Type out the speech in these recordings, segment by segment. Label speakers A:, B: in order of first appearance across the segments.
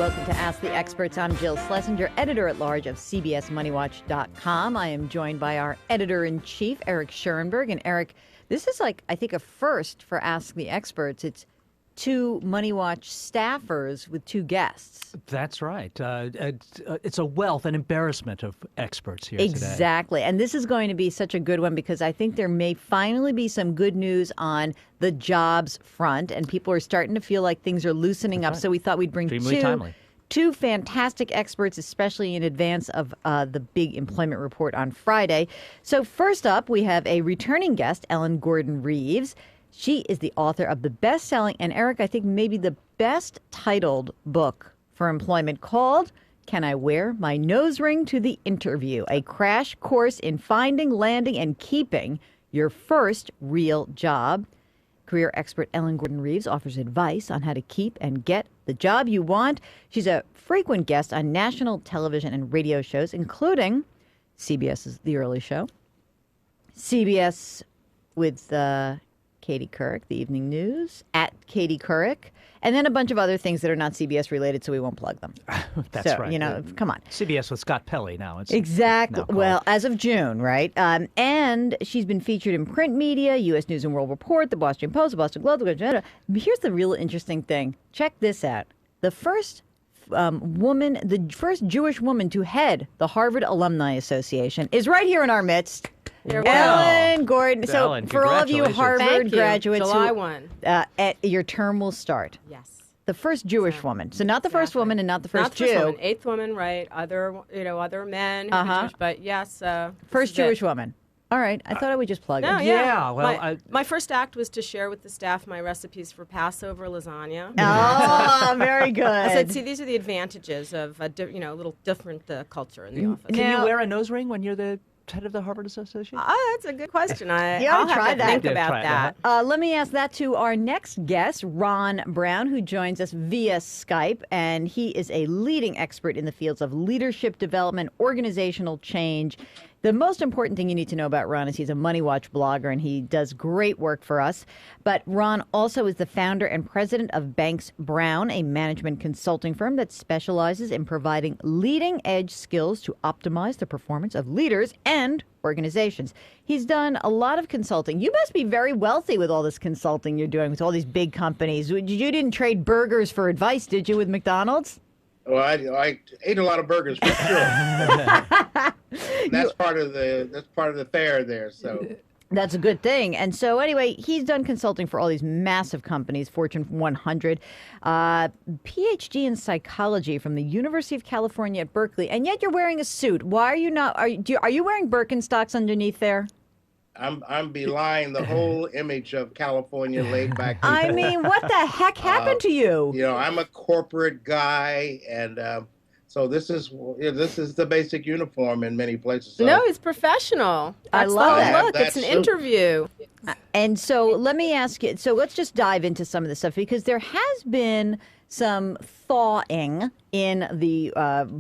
A: Welcome to Ask the Experts. I'm Jill Schlesinger, editor-at-large of CBS MoneyWatch.com. I am joined by our editor-in-chief, Eric Schurenberg. And Eric, this is I think, a first for Ask the Experts. It's two MoneyWatch staffers with two guests.
B: That's right. It's a wealth and embarrassment of experts here today.
A: Exactly. And this is going to be such a good one because I think there may finally be some good news on the jobs front, and people are starting to feel like things are loosening up. Right. So we thought we'd bring two fantastic experts, especially in advance of the big employment report on Friday. So first up, we have a returning guest, Ellen Gordon Reeves. She is the author of the best-selling, and Eric, I think maybe the best-titled book for employment called Can I Wear My Nose Ring to the Interview? A crash course in finding, landing, and keeping your first real job. Career expert Ellen Gordon Reeves offers advice on how to keep and get the job you want. She's a frequent guest on national television and radio shows, including CBS's The Early Show, CBS with Katie Couric, The Evening News, at Katie Couric, and then a bunch of other things that are not CBS related, so we won't plug them.
B: That's right.
A: You know, come on.
B: CBS with Scott Pelley now. It's
A: exactly.
B: Now
A: well, as of June, right? And she's been featured in print media, U.S. News and World Report, the Boston Post, the Boston Globe. Here's the real interesting thing. Check this out. The first the first Jewish woman to head the Harvard Alumni Association is right here in our midst. Ellen Gordon. So
B: Ellen,
A: for all of you Harvard graduates,
C: July 1.
A: Your term will start.
C: Yes.
A: The first Jewish woman. So not the first woman and not the first Jew.
C: Woman. Eighth woman, right. Other men who were Jewish, but yes.
A: First Jewish woman. All right. I thought I would just plug it.
C: Yeah.
B: Well,
C: my first act was to share with the staff my recipes for Passover lasagna.
A: Oh, very good.
C: I said, see, these are the advantages of a little different culture in the office.
B: Can you wear a nose ring when you're the head of the Harvard Association?
C: Oh, that's a good question.
A: I'll
C: have to think about
B: that.
A: Let me ask that to our next guest, Ron Brown, who joins us via Skype, and he is a leading expert in the fields of leadership development, organizational change. The most important thing you need to know about Ron is he's a MoneyWatch blogger, and he does great work for us. But Ron also is the founder and president of Banks Brown, a management consulting firm that specializes in providing leading-edge skills to optimize the performance of leaders and organizations. He's done a lot of consulting. You must be very wealthy with all this consulting you're doing with all these big companies. You didn't trade burgers for advice, did you, with McDonald's?
D: Well, I ate a lot of burgers for sure. That's part of the fare there. So
A: that's a good thing. And so anyway, he's done consulting for all these massive companies, Fortune 100, PhD in psychology from the University of California at Berkeley. And yet you're wearing a suit. Why are you not? Are you wearing Birkenstocks underneath there?
D: I'm belying the whole image of California laid back.
A: I mean, what the heck happened to you?
D: You know, I'm a corporate guy, and so this is the basic uniform in many places. So,
C: no, it's professional.
A: I love that.
C: Look, it's an interview.
A: And so let me ask you. So let's just dive into some of this stuff because there has been some thawing in the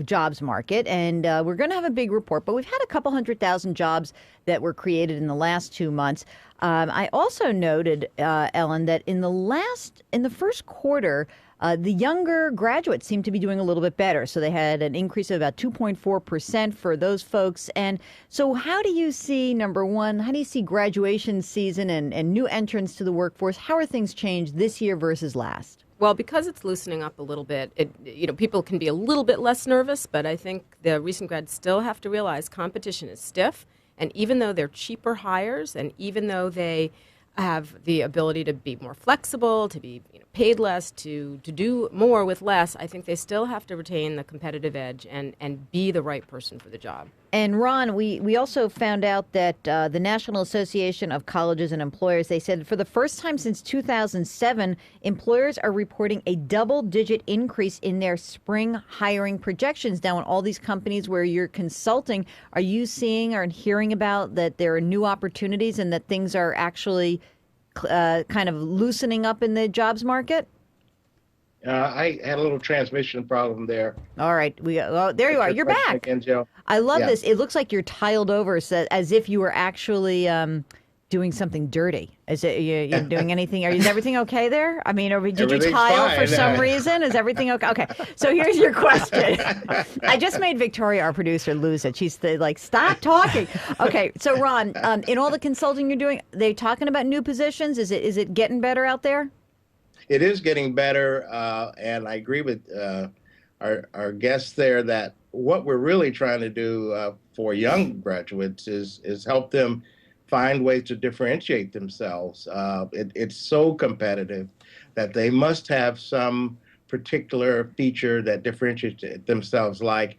A: jobs market, and we're going to have a big report, but we've had a couple 100,000 jobs that were created in the last 2 months. I also noted, Ellen, that in the first quarter, the younger graduates seem to be doing a little bit better. So they had an increase of about 2.4% for those folks. And so how do you see, number one, how do you see graduation season and new entrants to the workforce? How are things changed this year versus last?
C: Well, because it's loosening up a little bit, people can be a little bit less nervous, but I think the recent grads still have to realize competition is stiff. And even though they're cheaper hires, and even though they have the ability to be more flexible, to be paid less, to do more with less, I think they still have to retain the competitive edge and be the right person for the job.
A: And Ron, we also found out that the National Association of Colleges and Employers, they said for the first time since 2007, employers are reporting a double-digit increase in their spring hiring projections. Now, in all these companies where you're consulting, are you seeing or hearing about that there are new opportunities and that things are actually kind of loosening up in the jobs market?
D: I had a little transmission problem there.
A: All right. There you are. You're back.
D: Again, Joe.
A: I love this. It looks like you're tiled over as if you were actually doing something dirty? Is it you doing anything? Is everything okay there? I mean, did you tile
D: fine.
A: for some reason? Is everything okay? Okay, so here's your question. I just made Victoria, our producer, lose it. She's stop talking. Okay, so Ron, in all the consulting you're doing, they talking about new positions? Is it getting better out there?
D: It is getting better, and I agree with our guests there that what we're really trying to do for young graduates is help them find ways to differentiate themselves. It's so competitive that they must have some particular feature that differentiates themselves, like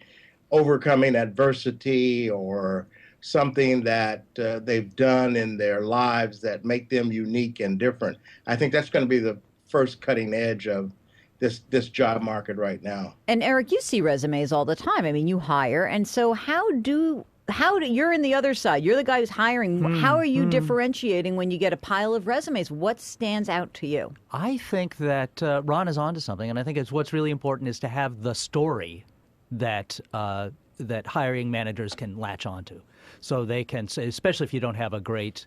D: overcoming adversity or something that they've done in their lives that make them unique and different. I think that's going to be the first cutting edge of this job market right now.
A: And Eric, you see resumes all the time. I mean, you hire, and so how do you're in the other side? You're the guy who's hiring. How are you differentiating when you get a pile of resumes? What stands out to you?
B: I think that Ron is onto something, and I think what's really important is to have the story that hiring managers can latch onto. So they can say, especially if you don't have a great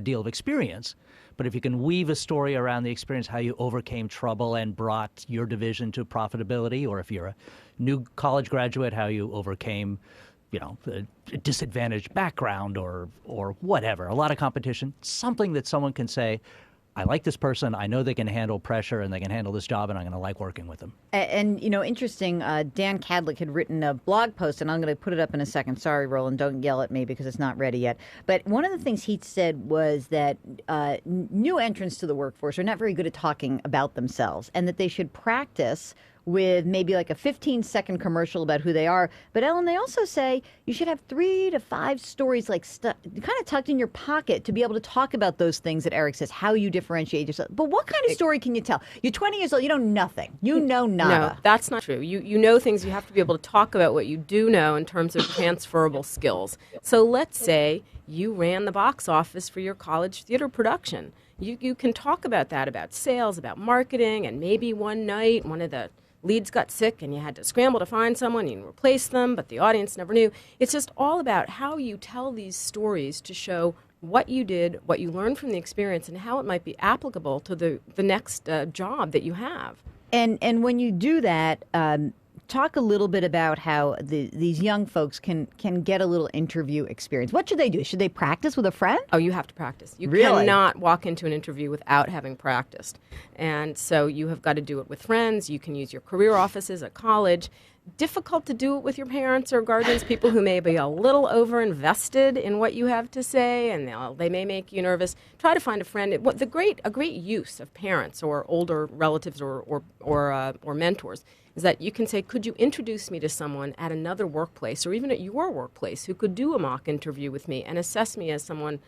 B: deal of experience, but if you can weave a story around the experience, how you overcame trouble and brought your division to profitability, or if you're a new college graduate, how you overcame a disadvantaged background or whatever, a lot of competition, something that someone can say, I like this person, I know they can handle pressure and they can handle this job, and I'm going to like working with them.
A: And interesting, Dan Cadlick had written a blog post, and I'm going to put it up in a second. Sorry, Roland, don't yell at me because it's not ready yet. But one of the things he said was that new entrants to the workforce are not very good at talking about themselves, and that they should practice with maybe like a 15-second commercial about who they are. But Ellen, they also say you should have 3 to 5 stories kind of tucked in your pocket to be able to talk about those things that Eric says, how you differentiate yourself. But what kind of story can you tell? You're 20 years old, you know nothing. You know nada.
C: No, that's not true. You know things. You have to be able to talk about what you do know in terms of transferable skills. So let's say you ran the box office for your college theater production. You can talk about that, about sales, about marketing, and maybe one night one of the leads got sick and you had to scramble to find someone and replace them, but the audience never knew. It's just all about how you tell these stories to show what you did, what you learned from the experience, and how it might be applicable to the next job that you have.
A: And when you do that, talk a little bit about how these young folks can get a little interview experience. What should they do? Should they practice with a friend?
C: Oh, you have to practice. You
A: really
C: cannot walk into an interview without having practiced. And so you have got to do it with friends. You can use your career offices at college. Difficult to do it with your parents or guardians, people who may be a little over-invested in what you have to say, and they may make you nervous. Try to find a friend. A great use of parents or older relatives or mentors is that you can say, could you introduce me to someone at another workplace or even at your workplace who could do a mock interview with me and assess me as someone,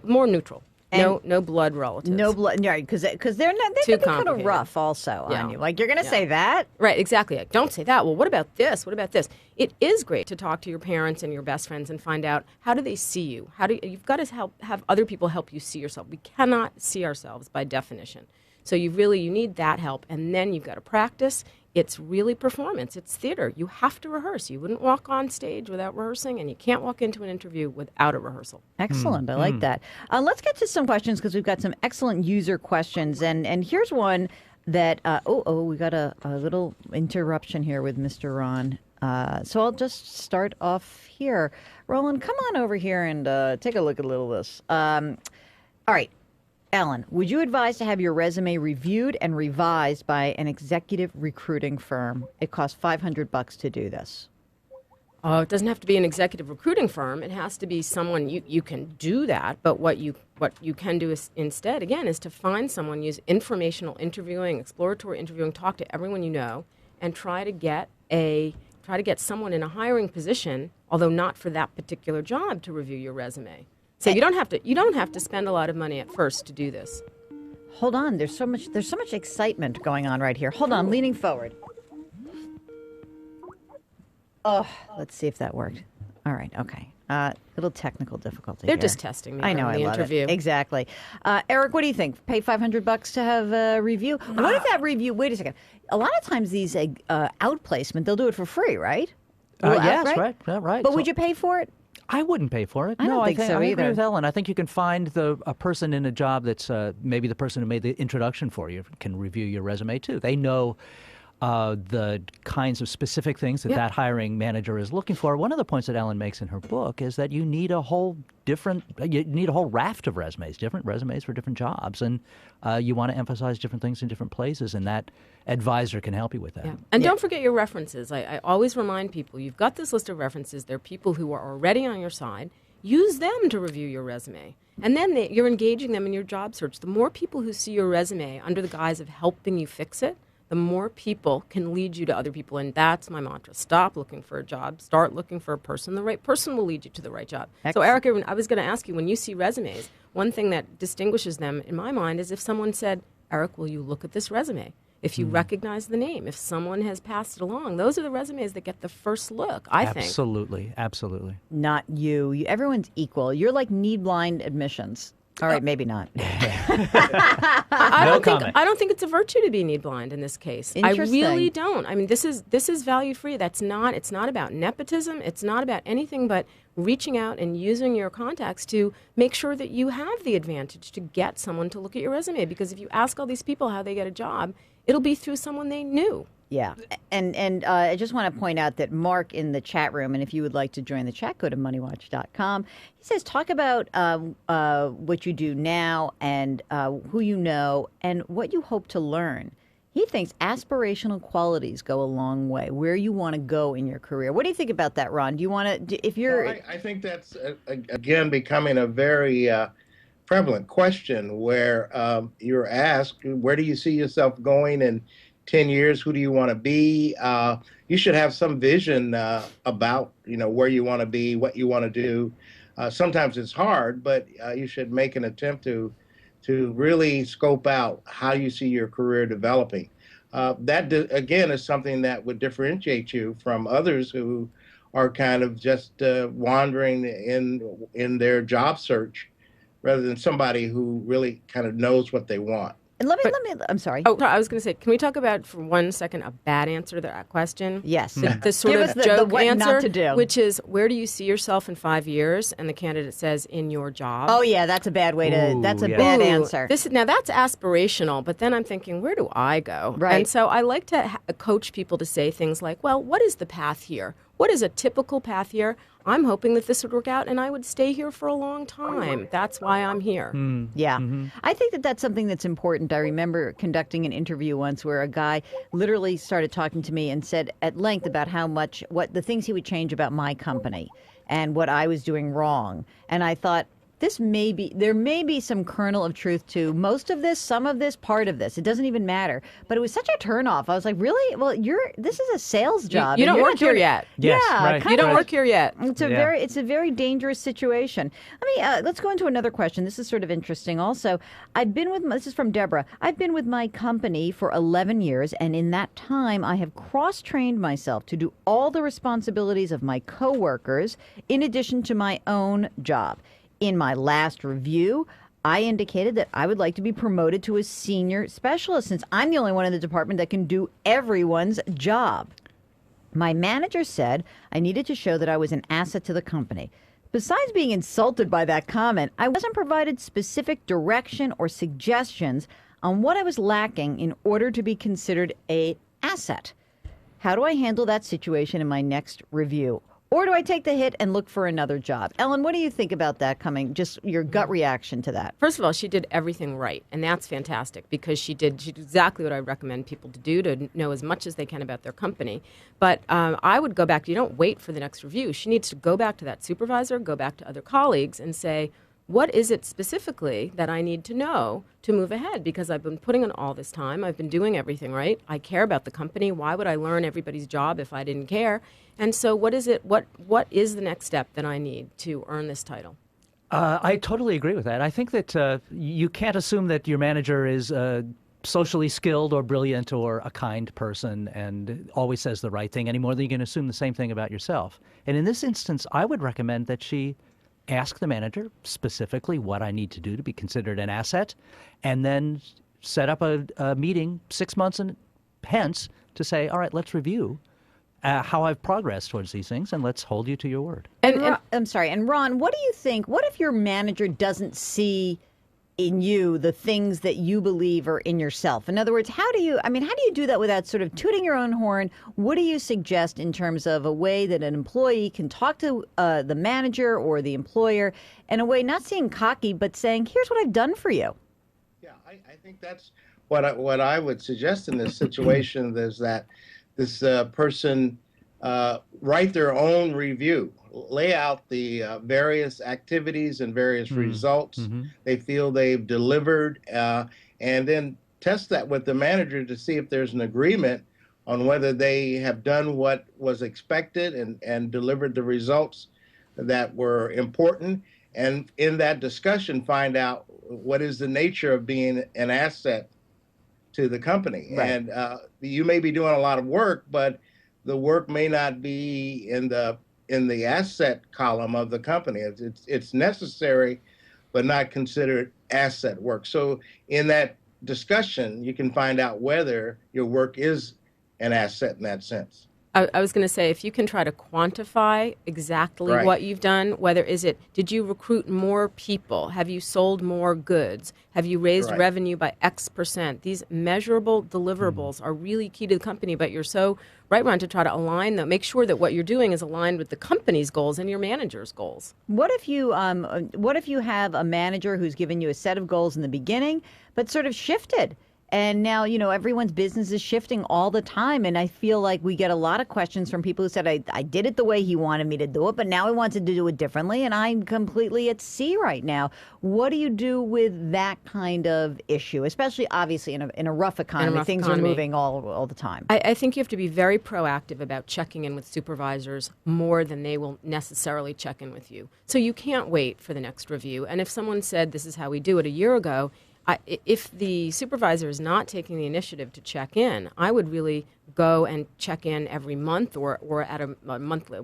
C: more neutral. No blood relatives.
A: No blood, right? Because they can be kind of rough also on you. Like, you're going to say that,
C: right? Exactly. Don't say that. Well, what about this? What about this? It is great to talk to your parents and your best friends and find out, how do they see you? You've got to have other people help you see yourself. We cannot see ourselves by definition. So you need that help, and then you've got to practice. It's really performance. It's theater. You have to rehearse. You wouldn't walk on stage without rehearsing, and you can't walk into an interview without a rehearsal.
A: Excellent. I like that. Let's get to some questions because we've got some excellent user questions. And here's one that, we got a little interruption here with Mr. Ron. So I'll just start off here. Roland, come on over here and take a look at a little of this. All right. Ellen, would you advise to have your resume reviewed and revised by an executive recruiting firm? It costs $500 to do this.
C: Oh, it doesn't have to be an executive recruiting firm. It has to be someone you can do that. But what you can do instead, again, is to find someone, use informational interviewing, exploratory interviewing, talk to everyone you know, and try to get someone in a hiring position, although not for that particular job, to review your resume. So you don't have to spend a lot of money at first to do this.
A: Hold on, there's so much excitement going on right here. Hold on, I'm leaning forward. Oh, let's see if that worked. All right, okay. Little technical difficulty.
C: They're
A: here.
C: just testing me.
A: I know,
C: on the
A: I love
C: interview.
A: It. Exactly. Eric, what do you think? Pay $500 to have a review? What if that review? Wait a second. A lot of times these outplacement, they'll do it for free, right?
B: Yes, right.
A: But would you pay for it?
B: I wouldn't pay for it.
A: I don't think so
B: I
A: either.
B: agree with Ellen. I think you can find a person in a job that's maybe the person who made the introduction for you can review your resume too. They know the kinds of specific things that hiring manager is looking for. One of the points that Ellen makes in her book is that you need a whole raft of resumes, different resumes for different jobs, and you want to emphasize different things in different places, and that advisor can help you with that.
C: Yeah. And don't forget your references. I always remind people, you've got this list of references. They're people who are already on your side. Use them to review your resume. And then you're engaging them in your job search. The more people who see your resume under the guise of helping you fix it, the more people can lead you to other people. And that's my mantra. Stop looking for a job. Start looking for a person. The right person will lead you to the right job.
A: Excellent.
C: So, Erica, I was going to ask you, when you see resumes, one thing that distinguishes them, in my mind, is if someone said, Eric, will you look at this resume? If you recognize the name, if someone has passed it along, those are the resumes that get the first look, I think.
B: Absolutely, absolutely.
A: Not you. Everyone's equal. You're like need-blind admissions. All right, maybe not.
C: I don't think it's a virtue to be need blind in this case. I really don't. I mean, this is value free. It's not about nepotism. It's not about anything but reaching out and using your contacts to make sure that you have the advantage to get someone to look at your resume. Because if you ask all these people how they get a job, it'll be through someone they knew.
A: Yeah. And I just want to point out that Mark in the chat room, and if you would like to join the chat, go to moneywatch.com. He says, talk about what you do now and who you know and what you hope to learn. He thinks aspirational qualities go a long way, where you want to go in your career. What do you think about that, Ron? Do you want to, if you're...
D: Well, I think that's, again, becoming a very prevalent question where you're asked, where do you see yourself going in 10 years? Who do you want to be? You should have some vision about, where you want to be, what you want to do. Sometimes it's hard, but you should make an attempt to really scope out how you see your career developing. That, again, is something that would differentiate you from others who are kind of just wandering in their job search rather than somebody who really kind of knows what they want.
A: And let me, I'm sorry.
C: Oh, I was going to say, can we talk about for 1 second a bad answer to that question?
A: Yes.
C: The sort
A: Give
C: of
A: us
C: joke
A: the what
C: answer,
A: not to do.
C: which is, where do you see yourself in 5 years? And the candidate says, in your job.
A: Oh, yeah, that's a bad way to, that's a bad answer.
C: Now, that's aspirational, but then I'm thinking, where do I go?
A: Right.
C: And so I like to coach people to say things like, well, what is the path here? What is a typical path here? I'm hoping that this would work out and I would stay here for a long time. That's why I'm here.
A: Yeah. I think that that's something that's important. I remember conducting an interview once where a guy literally started talking to me and said at length about what the things he would change about my company and what I was doing wrong. And I thought, there may be some kernel of truth to most of this, some of this, part of this. It doesn't even matter. But it was such a turnoff. I was like, really? Well, this is a sales job.
C: You don't work here yet.
B: Yes,
A: yeah,
B: right.
C: You don't work here yet.
A: It's a very dangerous situation. Let's go into another question. This is sort of interesting. Also, this is from Deborah. I've been with my company for 11 years, and in that time, I have cross-trained myself to do all the responsibilities of my coworkers in addition to my own job. In my last review, I indicated that I would like to be promoted to a senior specialist since I'm the only one in the department that can do everyone's job. My manager said I needed to show that I was an asset to the company. Besides being insulted by that comment, I wasn't provided specific direction or suggestions on what I was lacking in order to be considered an asset. How do I handle that situation in my next review? Or do I take the hit and look for another job? Ellen, what do you think about that just your gut reaction to that?
C: First of all, she did everything right, and that's fantastic because she did exactly what I recommend people to do, to know as much as they can about their company. But I would go back. You don't wait for the next review. She needs to go back to that supervisor, go back to other colleagues, and say, what is it specifically that I need to know to move ahead? Because I've been putting in all this time. I've been doing everything right. I care about the company. Why would I learn everybody's job if I didn't care? And so what is it? What is the next step that I need to earn this title?
B: I totally agree with that. I think that you can't assume that your manager is socially skilled or brilliant or a kind person and always says the right thing any more than you can assume the same thing about yourself. And in this instance, I would recommend that she ask the manager specifically what I need to do to be considered an asset, and then set up a meeting 6 months hence to say, all right, let's review how I've progressed towards these things, and let's hold you to your word.
A: And I'm sorry. And Ron, what do you think? What if your manager doesn't see in you the things that you believe are in yourself? In other words, how do you do that without sort of tooting your own horn? What do you suggest in terms of a way that an employee can talk to the manager or the employer in a way not saying cocky, but saying, here's what I've done for you?
D: Yeah, I think that's what I would suggest in this situation is that this person write their own review, lay out the various activities and various results they feel they've delivered, and then test that with the manager to see if there's an agreement on whether they have done what was expected and delivered the results that were important. And in that discussion, find out what is the nature of being an asset to the company. Right. And you may be doing a lot of work, but the work may not be in the asset column of the company. It's necessary, but not considered asset work. So in that discussion, you can find out whether your work is an asset in that sense.
C: I was going to say, if you can try to quantify exactly what you've done, did you recruit more people? Have you sold more goods? Have you raised revenue by X percent? These measurable deliverables are really key to the company, but you're so right, Ron, to try to align them, make sure that what you're doing is aligned with the company's goals and your manager's goals. What if
A: you have a manager who's given you a set of goals in the beginning, but sort of shifted? And now, everyone's business is shifting all the time. And I feel like we get a lot of questions from people who said, I did it the way he wanted me to do it, but now he wants to do it differently. And I'm completely at sea right now. What do you do with that kind of issue, especially obviously in a rough economy? Things are moving all the time.
C: I think you have to be very proactive about checking in with supervisors more than they will necessarily check in with you. So you can't wait for the next review. And if someone said, this is how we do it a year ago, if the supervisor is not taking the initiative to check in, I would really go and check in every month or at a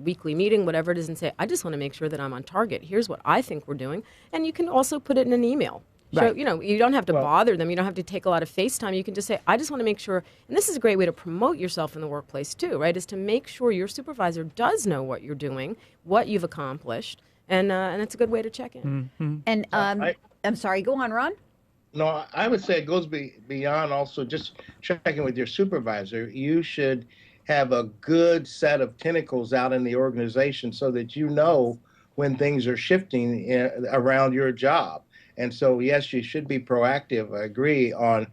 C: weekly meeting, whatever it is, and say, I just want to make sure that I'm on target. Here's what I think we're doing. And you can also put it in an email. Right. So, you don't have to bother them. You don't have to take a lot of face time. You can just say, I just want to make sure, and this is a great way to promote yourself in the workplace too, right, is to make sure your supervisor does know what you're doing, what you've accomplished, and it's a good way to check in.
A: Mm-hmm. And I'm sorry, go on, Ron.
D: No, I would say it goes beyond also just checking with your supervisor. You should have a good set of tentacles out in the organization so that you know when things are shifting around your job. And so, yes, you should be proactive. I agree on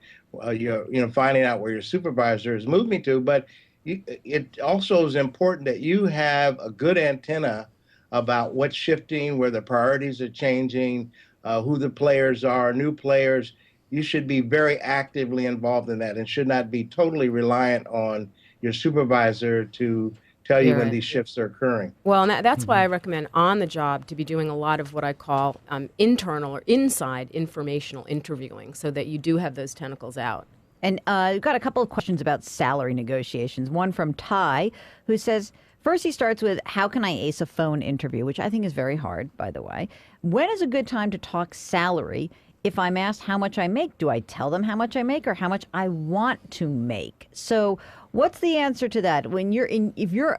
D: finding out where your supervisor is moving to. But it also is important that you have a good antenna about what's shifting, where the priorities are changing, who the players are, new players. You should be very actively involved in that and should not be totally reliant on your supervisor to tell you when these shifts are occurring.
C: Well, and that's why I recommend on the job to be doing a lot of what I call internal or inside informational interviewing so that you do have those tentacles out.
A: And we've got a couple of questions about salary negotiations. One from Ty, who says, first, he starts with, how can I ace a phone interview, which I think is very hard, by the way. When is a good time to talk salary? If I'm asked how much I make, do I tell them how much I make or how much I want to make? So what's the answer to that?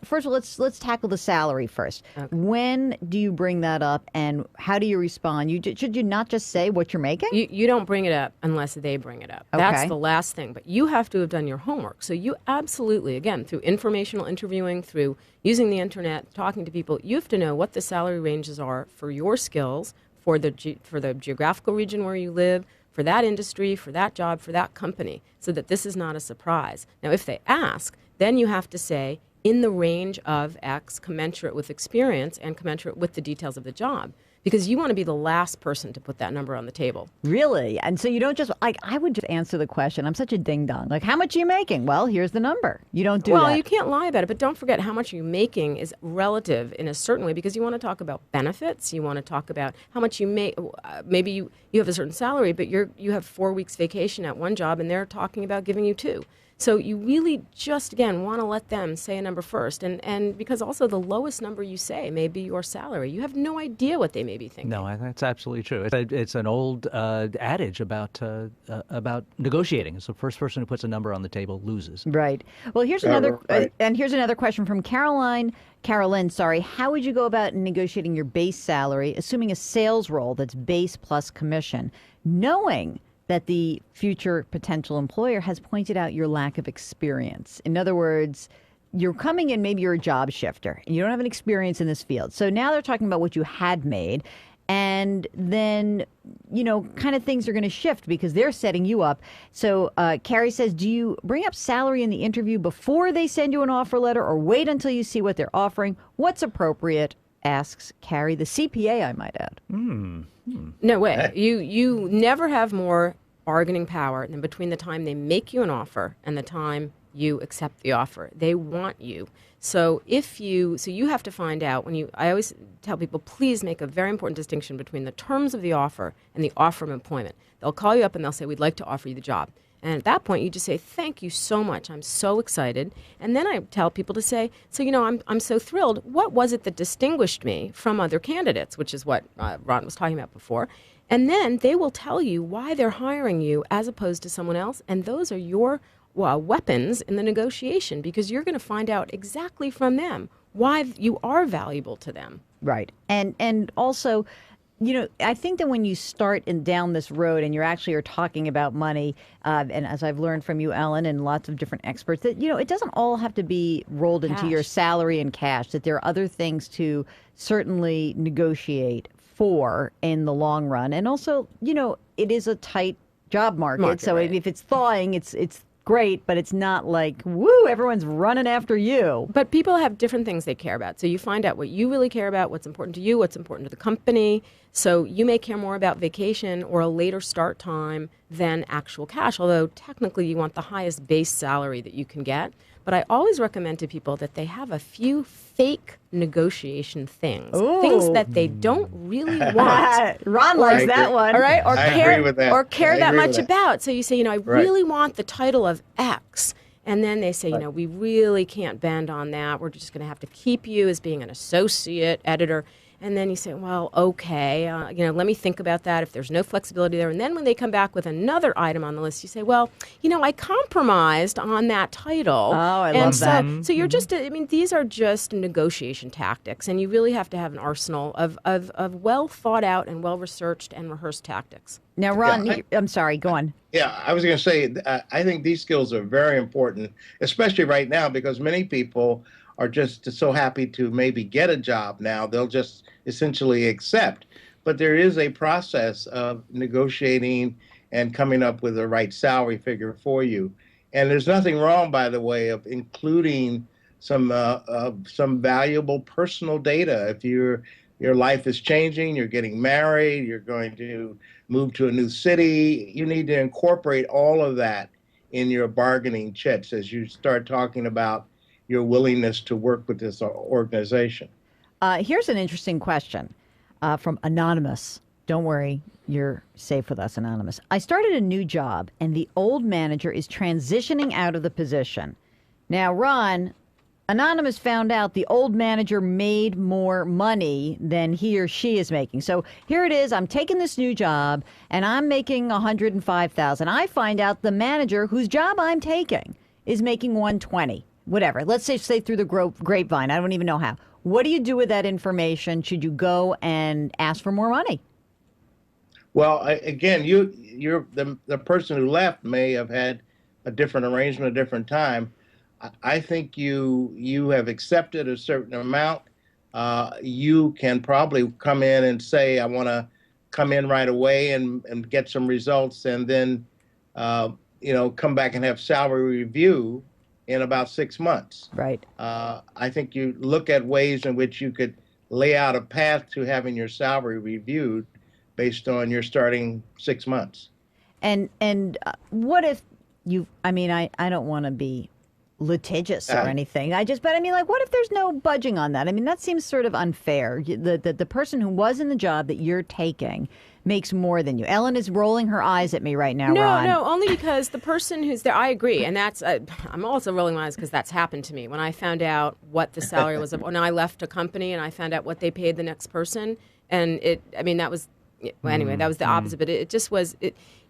A: First of all, let's tackle the salary first. Okay. When do you bring that up and how do you respond? Should you not just say what you're making?
C: You don't bring it up unless they bring it up. Okay. That's the last thing. But you have to have done your homework. So you absolutely, again, through informational interviewing, through using the internet, talking to people, you have to know what the salary ranges are for your skills, for the geographical region where you live, for that industry, for that job, for that company, so that this is not a surprise. Now, if they ask, then you have to say, in the range of X, commensurate with experience and commensurate with the details of the job. Because you want to be the last person to put that number on the table.
A: Really? And so you don't just, I would just answer the question. I'm such a ding-dong. Like, how much are you making? Well, here's the number. You don't do that.
C: Well, you can't lie about it, but don't forget how much you're making is relative in a certain way because you want to talk about benefits. You want to talk about how much you make. Maybe you have a certain salary, but you have 4 weeks vacation at one job and they're talking about giving you 2. So you really just, again, want to let them say a number first. And because also the lowest number you say may be your salary. You have no idea what they may be thinking.
B: No, that's absolutely true. It's an old adage about negotiating. It's the first person who puts a number on the table loses.
A: Right. Well, here's another and here's another question from Carolyn, sorry. How would you go about negotiating your base salary, assuming a sales role that's base plus commission, knowing that the future potential employer has pointed out your lack of experience? In other words, you're coming in, maybe you're a job shifter, and you don't have an experience in this field. So now they're talking about what you had made, and then, kind of things are going to shift because they're setting you up. So Carrie says, do you bring up salary in the interview before they send you an offer letter, or wait until you see what they're offering? What's appropriate? Asks Carrie, the CPA, I might add.
C: No way. You never have more bargaining power than between the time they make you an offer and the time you accept the offer. They want you. So you have to find out I always tell people, please make a very important distinction between the terms of the offer and the offer of employment. They'll call you up and they'll say, we'd like to offer you the job. And at that point, you just say, thank you so much. I'm so excited. And then I tell people to say, so, I'm so thrilled. What was it that distinguished me from other candidates, which is what Ron was talking about before. And then they will tell you why they're hiring you as opposed to someone else. And those are your weapons in the negotiation, because you're going to find out exactly from them why you are valuable to them.
A: Right. And also, I think that when you start down this road and you actually are talking about money, and as I've learned from you, Ellen, and lots of different experts, that, it doesn't all have to be rolled into your salary and cash, that there are other things to certainly negotiate for in the long run. And also, it is a tight job market. So right. If it's thawing, it's great, but it's not like, woo, everyone's running after you.
C: But people have different things they care about. So you find out what you really care about, what's important to you, what's important to the company. So you may care more about vacation or a later start time than actual cash, although technically you want the highest base salary that you can get. But I always recommend to people that they have a few fake negotiation things.
A: Ooh.
C: Things that they don't really want.
A: Ron likes that one.
C: All right?
D: I agree with that.
C: Or care that much
D: that.
C: about. So you say, I really want the title of X. And then they say, we really can't bend on that. We're just going to have to keep you as being an associate editor. And then you say, well, okay, let me think about that if there's no flexibility there. And then when they come back with another item on the list, you say, well, I compromised on that title.
A: Oh, I love that.
C: So you're just, these are just negotiation tactics. And you really have to have an arsenal of well thought out and well researched and rehearsed tactics.
A: Now, Ron, I'm sorry, go on.
D: Yeah, I was going to say, I think these skills are very important, especially right now, because many people are just so happy to maybe get a job now. They'll just essentially accept. But there is a process of negotiating and coming up with the right salary figure for you. And there's nothing wrong, by the way, of including some valuable personal data. If your life is changing, you're getting married, you're going to move to a new city, you need to incorporate all of that in your bargaining chips as you start talking about your willingness to work with this organization.
A: Here's an interesting question from Anonymous. Don't worry, you're safe with us, Anonymous. I started a new job, and the old manager is transitioning out of the position. Now, Ron, Anonymous found out the old manager made more money than he or she is making. So here it is. I'm taking this new job, and I'm making $105,000. I find out the manager whose job I'm taking is making $120,000. Whatever. Let's say through the grapevine. I don't even know how. What do you do with that information? Should you go and ask for more money?
D: Well, again, you're the person who left may have had a different arrangement, a different time. I think you have accepted a certain amount. You can probably come in and say, I want to come in right away and get some results, and then come back and have salary review in about 6 months.
A: Right.
D: I think you look at ways in which you could lay out a path to having your salary reviewed based on your starting 6 months.
A: And what if I don't want to be litigious or anything. But I mean, like, what if there's no budging on that? I mean, that seems sort of unfair. The person who was in the job that you're taking makes more than you. Ellen is rolling her eyes at me right now, Ron.
C: No, only because the person who's there, I agree. And that's, I'm also rolling my eyes because that's happened to me. When I found out what the salary was, when I left a company and I found out what they paid the next person, and that was, well, anyway, that was the opposite. But it just was,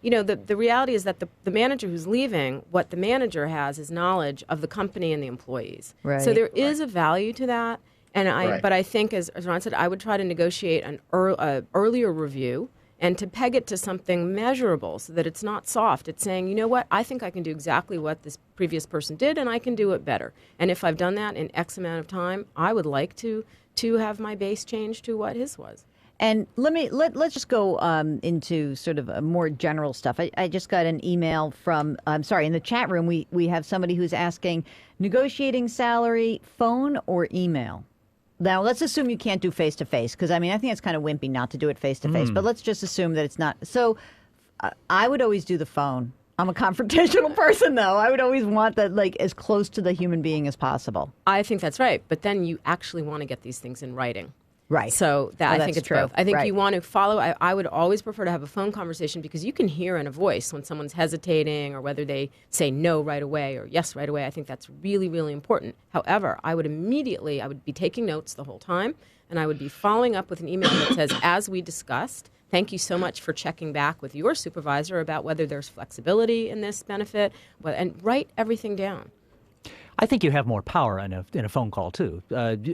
C: the reality is that the manager who's leaving, what the manager has is knowledge of the company and the employees.
A: Right.
C: So there is a value to that. And but I think, as Ron said, I would try to negotiate an earlier review and to peg it to something measurable so that it's not soft. It's saying, you know what, I think I can do exactly what this previous person did, and I can do it better. And if I've done that in X amount of time, I would like to have my base change to what his was.
A: And let's just go into sort of a more general stuff. I just got an email from, in the chat room, we have somebody who's asking, negotiating salary, phone or email? Now, let's assume you can't do face-to-face, because, I mean, I think it's kind of wimpy not to do it face-to-face, but let's just assume that it's not. So I would always do the phone. I'm a confrontational person, though. I would always want that, like, as close to the human being as possible.
C: I think that's right, but then you actually want to get these things in writing.
A: Right.
C: So I think it's
A: true.
C: both. I think you want to follow. I would always prefer to have a phone conversation because you can hear in a voice when someone's hesitating or whether they say no right away or yes right away. I think that's really, really important. However, I would be taking notes the whole time, and I would be following up with an email that says, as we discussed, thank you so much for checking back with your supervisor about whether there's flexibility in this benefit, and write everything down.
B: I think you have more power in a phone call, too.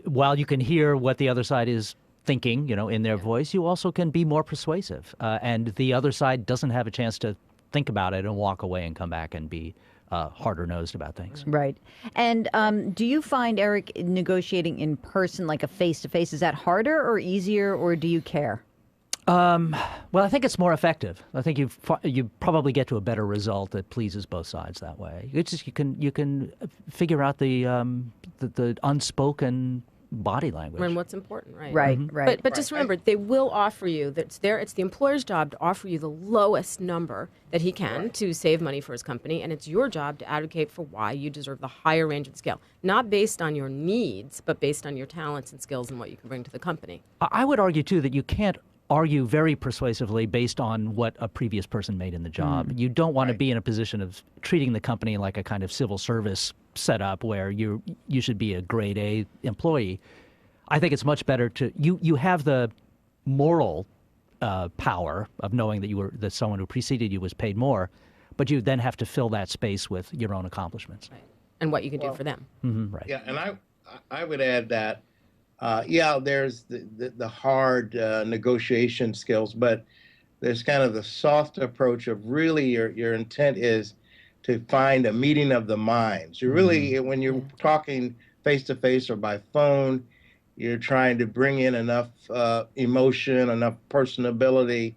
B: While you can hear what the other side is thinking, in their voice, you also can be more persuasive. And the other side doesn't have a chance to think about it and walk away and come back and be harder-nosed about things.
A: Right. And do you find, Eric, negotiating in person, like a face-to-face, is that harder or easier, or do you care?
B: Well, I think it's more effective. I think you probably get to a better result that pleases both sides that way. It's just you can figure out the unspoken body language
C: And what's important, right?
A: Right, right.
C: But just remember, they will offer you it's the employer's job to offer you the lowest number that he can to save money for his company, and it's your job to advocate for why you deserve the higher range of the scale, not based on your needs, but based on your talents and skills and what you can bring to the company.
B: I would argue too that you can't argue very persuasively based on what a previous person made in the job. You don't want to be in a position of treating the company like a kind of civil service setup where you should be a grade A employee. I think it's much better to you have the moral power of knowing that someone who preceded you was paid more, but you then have to fill that space with your own accomplishments.
C: Right. And what you can do for them.
B: Right.
D: Yeah, and I would add that there's the hard negotiation skills, but there's kind of the soft approach of really your intent is to find a meeting of the minds. You really, when you're talking face-to-face or by phone, you're trying to bring in enough emotion, enough personability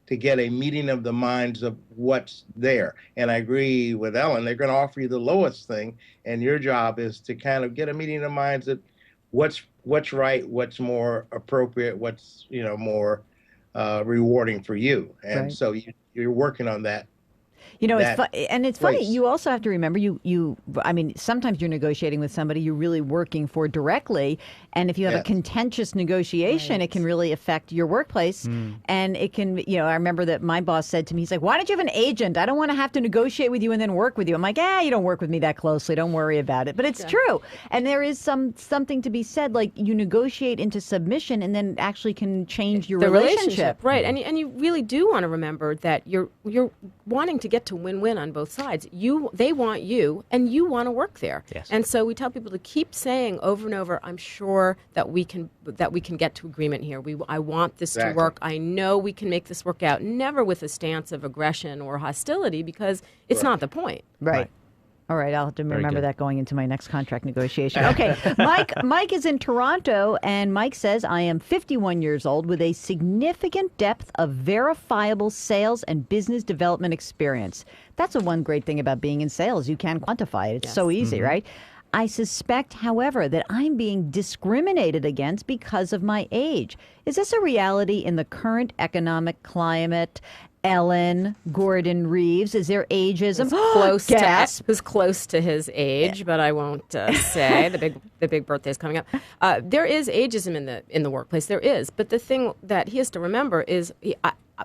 D: to get a meeting of the minds of what's there. And I agree with Ellen, they're going to offer you the lowest thing, and your job is to kind of get a meeting of the minds that what's right, what's more appropriate, what's more rewarding for you, and so you're working on that.
A: It's funny. You also have to remember, I mean, sometimes you're negotiating with somebody you're really working for directly, and if you have a contentious negotiation, it can really affect your workplace, and it can, I remember that my boss said to me, he's like, why don't you have an agent? I don't want to have to negotiate with you and then work with you. I'm like, you don't work with me that closely. Don't worry about it. But it's true. And there is something to be said, like you negotiate into submission and then actually can change your relationship.
C: Right. And you really do want to remember that you're wanting to get to win-win on both sides. They want you, and you want to work there.
B: Yes.
C: And so we tell people to keep saying over and over, I'm sure that we can get to agreement here. I want this to work. I know we can make this work out. Never with a stance of aggression or hostility, because it's not the point.
A: Right. All right, I'll have to remember that going into my next contract negotiation. Okay, Mike is in Toronto, and Mike says, I am 51 years old with a significant depth of verifiable sales and business development experience. That's the one great thing about being in sales. You can quantify it. It's so easy, right? I suspect, however, that I'm being discriminated against because of my age. Is this a reality in the current economic climate? Ellen Gordon Reeves. Is there ageism?
C: Who's close to his age, but I won't say. The big birthday is coming up. There is ageism in the workplace. There is, but the thing that he has to remember is,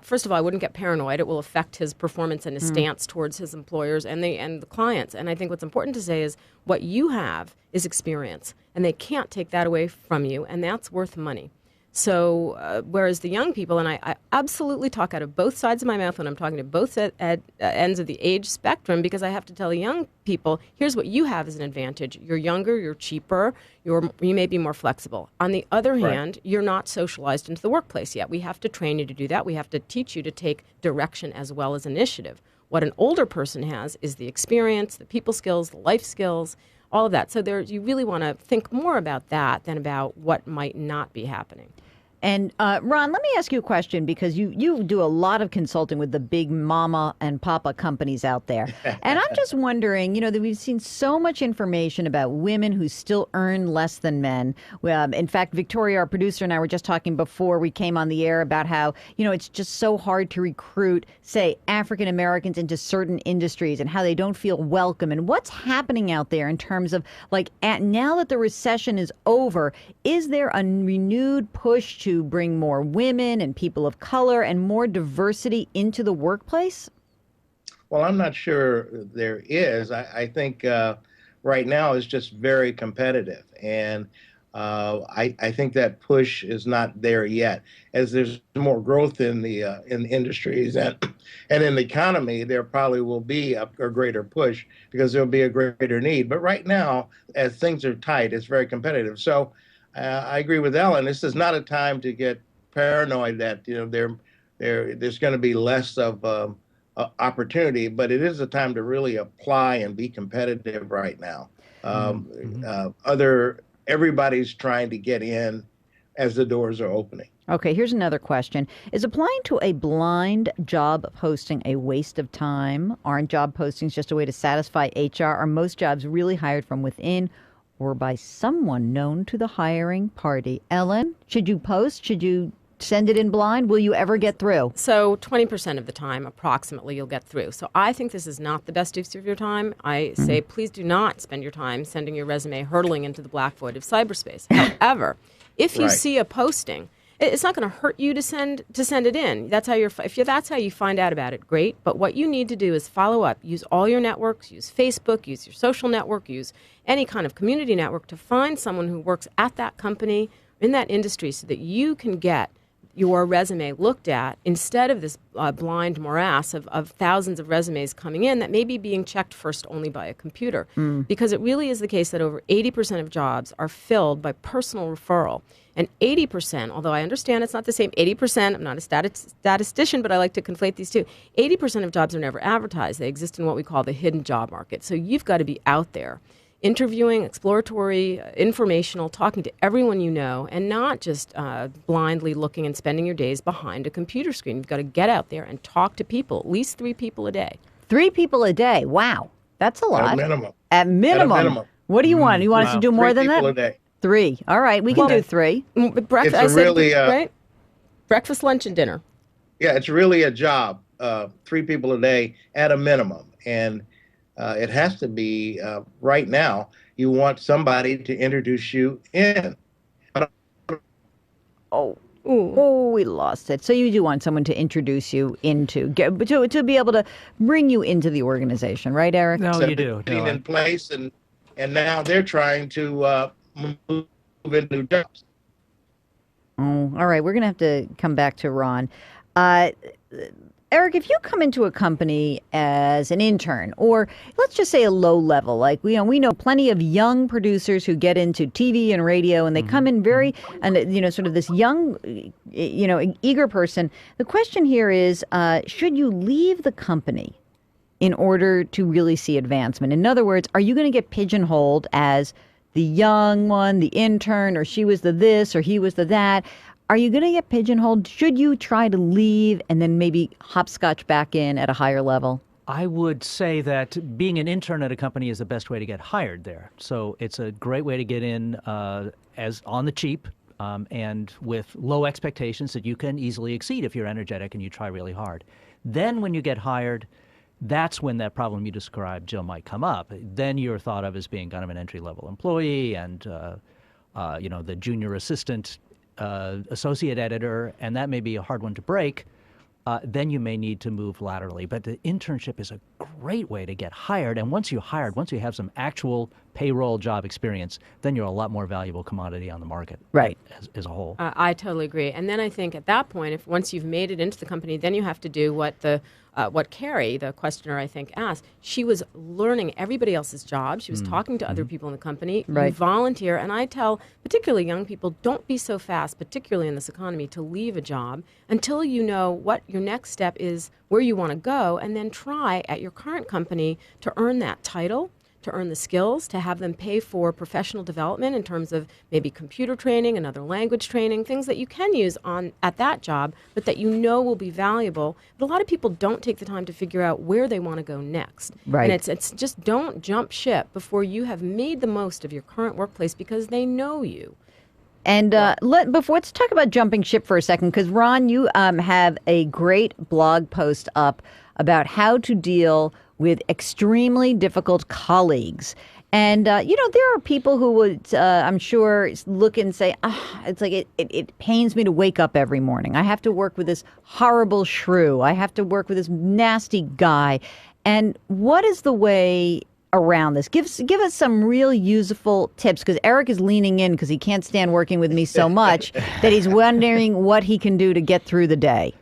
C: first of all, I wouldn't get paranoid. It will affect his performance and his stance towards his employers and the clients. And I think what's important to say is what you have is experience, and they can't take that away from you, and that's worth money. So whereas the young people, and I absolutely talk out of both sides of my mouth when I'm talking to both ends of the age spectrum, because I have to tell the young people, here's what you have as an advantage. You're younger, you're cheaper, you may be more flexible. On the other hand, you're not socialized into the workplace yet. We have to train you to do that. We have to teach you to take direction as well as initiative. What an older person has is the experience, the people skills, the life skills, all of that. So you really want to think more about that than about what might not be happening.
A: And Ron, let me ask you a question, because you do a lot of consulting with the big mama and papa companies out there. And I'm just wondering, that we've seen so much information about women who still earn less than men. In fact, Victoria, our producer, and I were just talking before we came on the air about how, it's just so hard to recruit, say, African Americans into certain industries and how they don't feel welcome. And what's happening out there in terms of, now that the recession is over, is there a renewed push to bring more women and people of color and more diversity into the workplace?
D: Well, I'm not sure there is. I think right now it's just very competitive. And I think that push is not there yet. As there's more growth in the industries and in the economy, there probably will be a greater push because there'll be a greater need. But right now, as things are tight, it's very competitive. So I agree with Ellen. This is not a time to get paranoid that there's going to be less of opportunity, but it is a time to really apply and be competitive right now. Everybody's trying to get in as the doors are opening.
A: Okay, here's another question. Is applying to a blind job posting a waste of time? Aren't job postings just a way to satisfy HR? Are most jobs really hired from within or by someone known to the hiring party? Ellen, should you post? Should you send it in blind? Will you ever get through?
C: So 20% of the time, approximately, you'll get through. So I think this is not the best use of your time. I say, please do not spend your time sending your resume hurtling into the black void of cyberspace. However, if you see a posting, it's not going to hurt you to send it in. That's how that's how you find out about it, great. But what you need to do is follow up. Use all your networks. Use Facebook. Use your social network. Use any kind of community network to find someone who works at that company, in that industry, so that you can get your resume looked at instead of this blind morass of thousands of resumes coming in that may be being checked first only by a computer. Because it really is the case that over 80% of jobs are filled by personal referral. And 80%, although I understand it's not the same, 80%, I'm not a statistician, but I like to conflate these two, 80% of jobs are never advertised. They exist in what we call the hidden job market. So you've got to be out there interviewing, exploratory, informational, talking to everyone you know, and not just blindly looking and spending your days behind a computer screen. You've got to get out there and talk to people, at least 3 people a day.
A: 3 people a day. Wow. That's a lot.
D: At a minimum.
A: At minimum. What do you want? You want us to do more than that?
D: 3 people a day.
A: 3. All right. We can do 3.
C: Breakfast, right? Breakfast, lunch, and dinner.
D: Yeah, it's really a job. 3 people a day at a minimum. And it has to be right now. You want somebody to introduce you in.
A: Oh, we lost it. So you do want someone to introduce you into, to be able to bring you into the organization, right, Eric?
B: No, you do.
D: Being in place, and now they're trying to move into jobs.
A: Oh, all right. We're going to have to come back to Ron. Eric, if you come into a company as an intern, or let's just say a low level, we know plenty of young producers who get into TV and radio, and they come in very, sort of this young, eager person. The question here is, should you leave the company in order to really see advancement? In other words, are you going to get pigeonholed as the young one, the intern, or she was the this, or he was the that? Are you going to get pigeonholed? Should you try to leave and then maybe hopscotch back in at a higher level?
B: I would say that being an intern at a company is the best way to get hired there. So it's a great way to get in as on the cheap and with low expectations that you can easily exceed if you're energetic and you try really hard. Then when you get hired, that's when that problem you described, Jill, might come up. Then you're thought of as being kind of an entry-level employee and, the junior assistant associate editor, and that may be a hard one to break. Then you may need to move laterally. But the internship is a great way to get hired. And once you have some actual payroll job experience, then you're a lot more valuable commodity on the market,
A: right,
B: as a whole.
C: I totally agree. And then I think at that point, if once you've made it into the company, then you have to do what Carrie, the questioner, I think, asked. She was learning everybody else's job. She was talking to other people in the company.
A: Right.
C: You volunteer. And I tell particularly young people, don't be so fast, particularly in this economy, to leave a job until you know what your next step is, where you want to go, and then try at your current company to earn that title, to earn the skills, to have them pay for professional development in terms of maybe computer training, another language training, things that you can use at that job, but that you know will be valuable. But a lot of people don't take the time to figure out where they want to go next.
A: Right.
C: And it's just don't jump ship before you have made the most of your current workplace because they know you.
A: And let's talk about jumping ship for a second, because Ron, you have a great blog post up about how to deal with extremely difficult colleagues. And, there are people who would, I'm sure, look and say, it's like it pains me to wake up every morning. I have to work with this horrible shrew. I have to work with this nasty guy. And what is the way around this? Give us some real useful tips, because Eric is leaning in because he can't stand working with me so much that he's wondering what he can do to get through the day.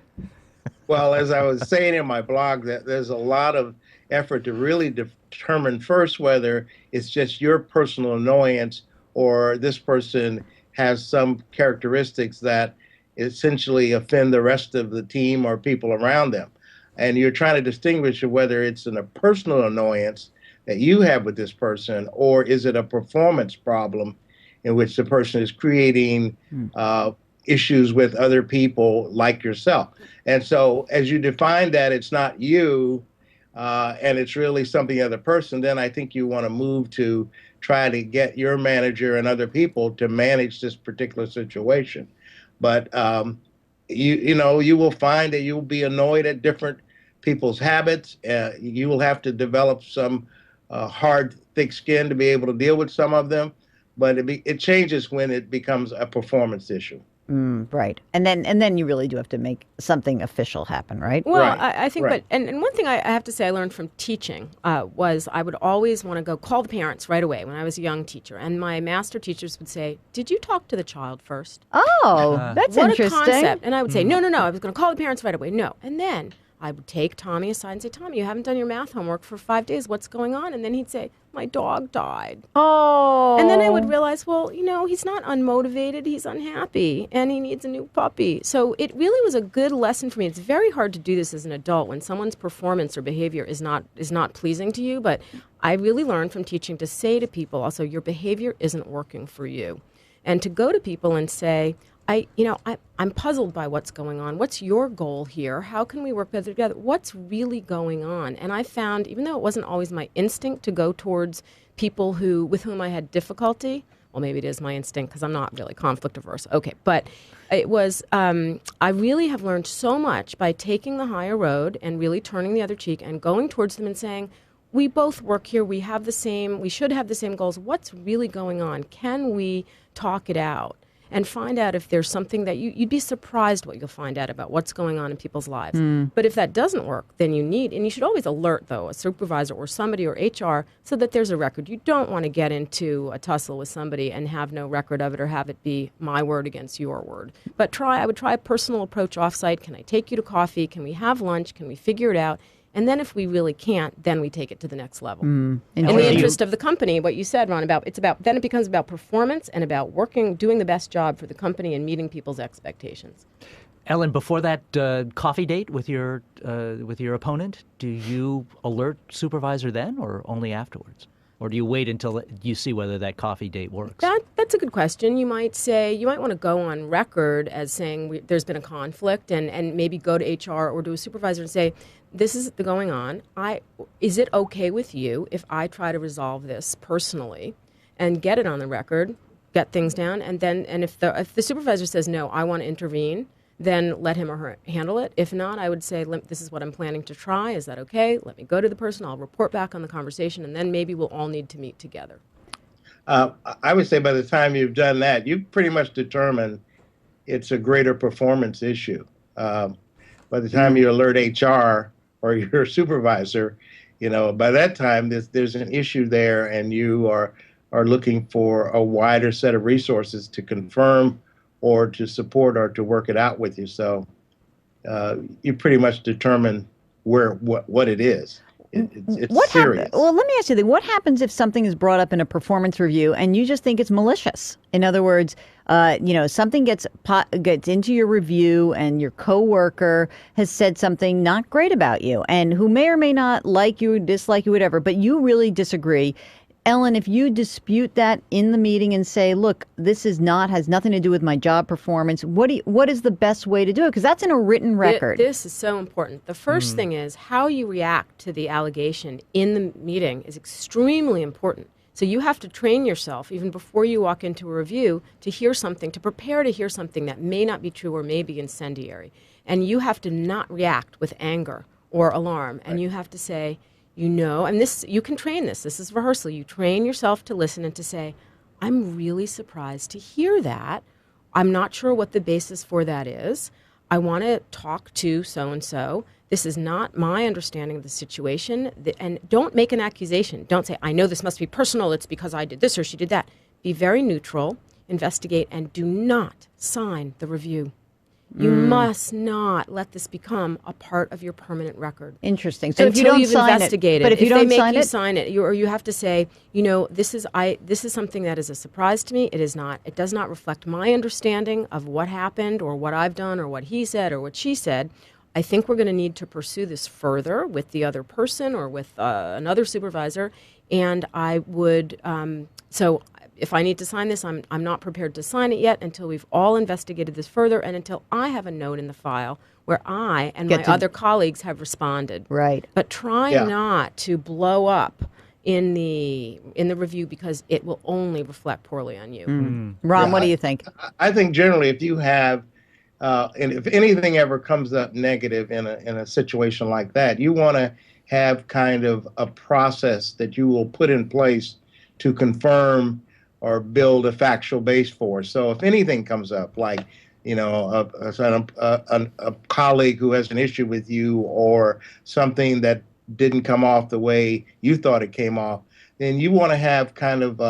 D: Well, as I was saying in my blog, that there's a lot of effort to really determine first whether it's just your personal annoyance or this person has some characteristics that essentially offend the rest of the team or people around them. And you're trying to distinguish whether it's a personal annoyance that you have with this person, or is it a performance problem in which the person is creating issues with other people like yourself. And so as you define that it's not you, and it's really something other person, then I think you want to move to try to get your manager and other people to manage this particular situation. But you will find that you'll be annoyed at different people's habits. You will have to develop some hard, thick skin to be able to deal with some of them. But it changes when it becomes a performance issue.
A: Right. And then you really do have to make something official happen, right?
C: Well,
D: right.
C: I think,
D: right.
C: But one thing I have to say I learned from teaching was I would always want to go call the parents right away when I was a young teacher. And my master teachers would say, did you talk to the child first?
A: Oh, that's
C: what
A: interesting.
C: A concept. And I would say, no, I was going to call the parents right away. No. And then I would take Tommy aside and say, Tommy, you haven't done your math homework for 5 days. What's going on? And then he'd say, my dog died.
A: Oh.
C: And then I would realize, well, he's not unmotivated. He's unhappy and he needs a new puppy. So it really was a good lesson for me. It's very hard to do this as an adult when someone's performance or behavior is not pleasing to you. But I really learned from teaching to say to people also, your behavior isn't working for you. And to go to people and say, I'm puzzled by what's going on. What's your goal here? How can we work better together? What's really going on? And I found, even though it wasn't always my instinct to go towards people with whom I had difficulty, well, maybe it is my instinct because I'm not really conflict averse. Okay, but it was, I really have learned so much by taking the higher road and really turning the other cheek and going towards them and saying, we both work here. We should have the same goals. What's really going on? Can we talk it out? And find out if there's something that you'd be surprised what you'll find out about what's going on in people's lives. But if that doesn't work, then and you should always alert, though, a supervisor or somebody or HR so that there's a record. You don't want to get into a tussle with somebody and have no record of it or have it be my word against your word. But I would try a personal approach offsite. Can I take you to coffee? Can we have lunch? Can we figure it out? And then if we really can't, then we take it to the next level. In the interest of the company, what you said, Ron, then it becomes about performance and about doing the best job for the company and meeting people's expectations.
B: Ellen, before that coffee date with your opponent, do you alert supervisor then or only afterwards? Or do you wait until you see whether that coffee date works?
C: That's a good question. You might want to go on record as saying there's been a conflict and maybe go to HR or to a supervisor and say, this is going on. Is it okay with you if I try to resolve this personally and get it on the record, get things down, and if the supervisor says, no, I want to intervene, then let him or her handle it. If not, I would say, this is what I'm planning to try. Is that okay? Let me go to the person. I'll report back on the conversation, and then maybe we'll all need to meet together.
D: I would say by the time you've done that, you've pretty much determined it's a greater performance issue. By the time you alert HR or your supervisor, by that time there's an issue there, and you are looking for a wider set of resources to confirm or to support or to work it out with you. So you pretty much determine what it is. It's serious.
A: Well, let me ask you, what happens if something is brought up in a performance review and you just think it's malicious? In other words, something gets into your review and your coworker has said something not great about you, and who may or may not like you, dislike you, whatever, but you really disagree. Ellen, if you dispute that in the meeting and say, look, this has nothing to do with my job performance, what is the best way to do it? Because that's in a written record.
C: This is so important. The first thing is how you react to the allegation in the meeting is extremely important. So you have to train yourself, even before you walk into a review, to prepare to hear something that may not be true or may be incendiary. And you have to not react with anger or alarm. And you have to say, and this, you can train this. This is rehearsal. You train yourself to listen and to say, I'm really surprised to hear that. I'm not sure what the basis for that is. I want to talk to so-and-so. This is not my understanding of the situation. And don't make an accusation. Don't say, I know this must be personal. It's because I did this or she did that. Be very neutral, investigate, and do not sign the review. You must not let this become a part of your permanent record.
A: Interesting. So
C: if you don't sign it, but if you don't sign it, you have to say, this is something that is a surprise to me. It does not reflect my understanding of what happened or what I've done or what he said or what she said. I think we're going to need to pursue this further with the other person or with another supervisor. And I would, if I need to sign this, I'm not prepared to sign it yet until we've all investigated this further and until I have a note in the file where I and my other colleagues have responded.
A: Right.
C: But try not to blow up in the review because it will only reflect poorly on you.
A: Ron, what do you think?
D: I think generally if you have, and if anything ever comes up negative in a situation like that, you want to have kind of a process that you will put in place to confirm or build a factual base for. So if anything comes up, like, a colleague who has an issue with you or something that didn't come off the way you thought it came off, then you want to have kind of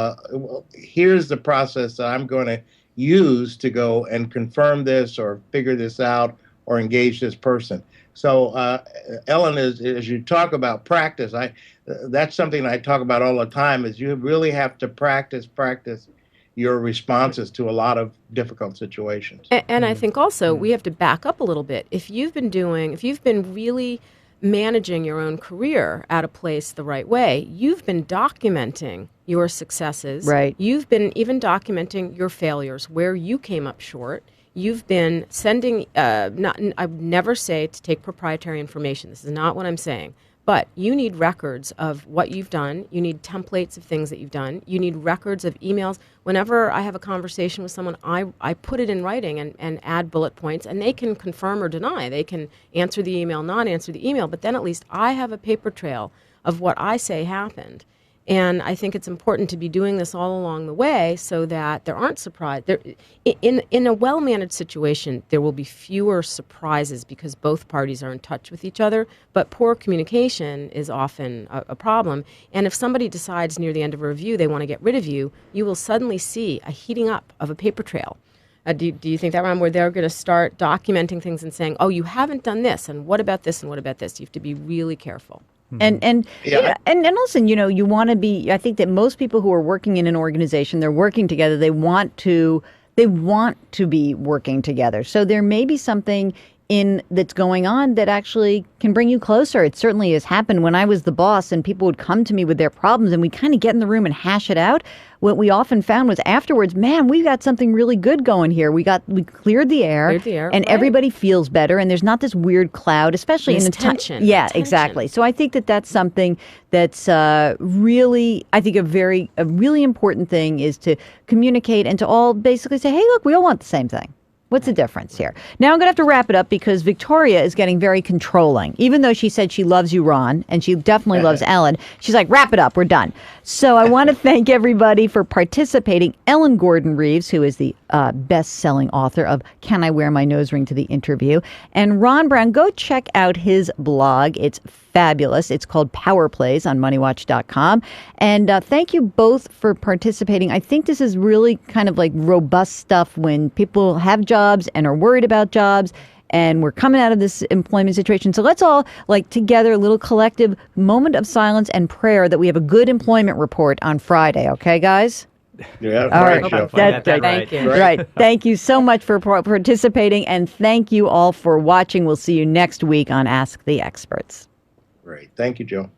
D: here's the process that I'm going to use to go and confirm this or figure this out or engage this person. So, Ellen, as you talk about practice, that's something I talk about all the time, is you really have to practice your responses to a lot of difficult situations.
C: And I think also we have to back up a little bit. If you've been really managing your own career at a place the right way, you've been documenting your successes.
A: Right.
C: You've been even documenting your failures, where you came up short. You've been sending, I would never say to take proprietary information. This is not what I'm saying. But you need records of what you've done. You need templates of things that you've done. You need records of emails. Whenever I have a conversation with someone, I put it in writing and add bullet points, and they can confirm or deny. They can answer the email, not answer the email, but then at least I have a paper trail of what I say happened. And I think it's important to be doing this all along the way so that there aren't surprises. In a well-managed situation, there will be fewer surprises because both parties are in touch with each other, but poor communication is often a problem. And if somebody decides near the end of a review they want to get rid of you, you will suddenly see a heating up of a paper trail. Do you think that, Ron, where they're going to start documenting things and saying, oh, you haven't done this, and what about this, and what about this? You have to be really careful.
A: And listen, you want to be, I think that most people who are working in an organization, they're working together, they want to be working together. So there may be something that's going on that actually can bring you closer. It certainly has happened when I was the boss and people would come to me with their problems and we kind of get in the room and hash it out. What we often found was afterwards, man, we got something really good going here. We cleared the air, and
C: right.
A: Everybody feels better, and there's not this weird cloud, especially in the
C: tension.
A: Yeah, exactly. So I think that's something that's really, I think a really important thing is to communicate and to all basically say, hey, look, we all want the same thing. What's the difference here? Now I'm going to have to wrap it up because Victoria is getting very controlling. Even though she said she loves you, Ron, and she definitely loves Ellen, she's like, wrap it up, we're done. So I want to thank everybody for participating. Ellen Gordon Reeves, who is the best-selling author of Can I Wear My Nose Ring to the Interview? And Ron Brown, go check out his blog. It's fabulous. It's called Power Plays on MoneyWatch.com. And thank you both for participating. I think this is really kind of like robust stuff when people have jobs and are worried about jobs. And we're coming out of this employment situation. So let's all, like, together, a little collective moment of silence and prayer that we have a good employment report on Friday. Okay, guys?
D: Yeah,
A: all right.
C: Thank you.
A: Right. Thank you so much for participating. And thank you all for watching. We'll see you next week on Ask the Experts.
D: Great. Thank you, Joe.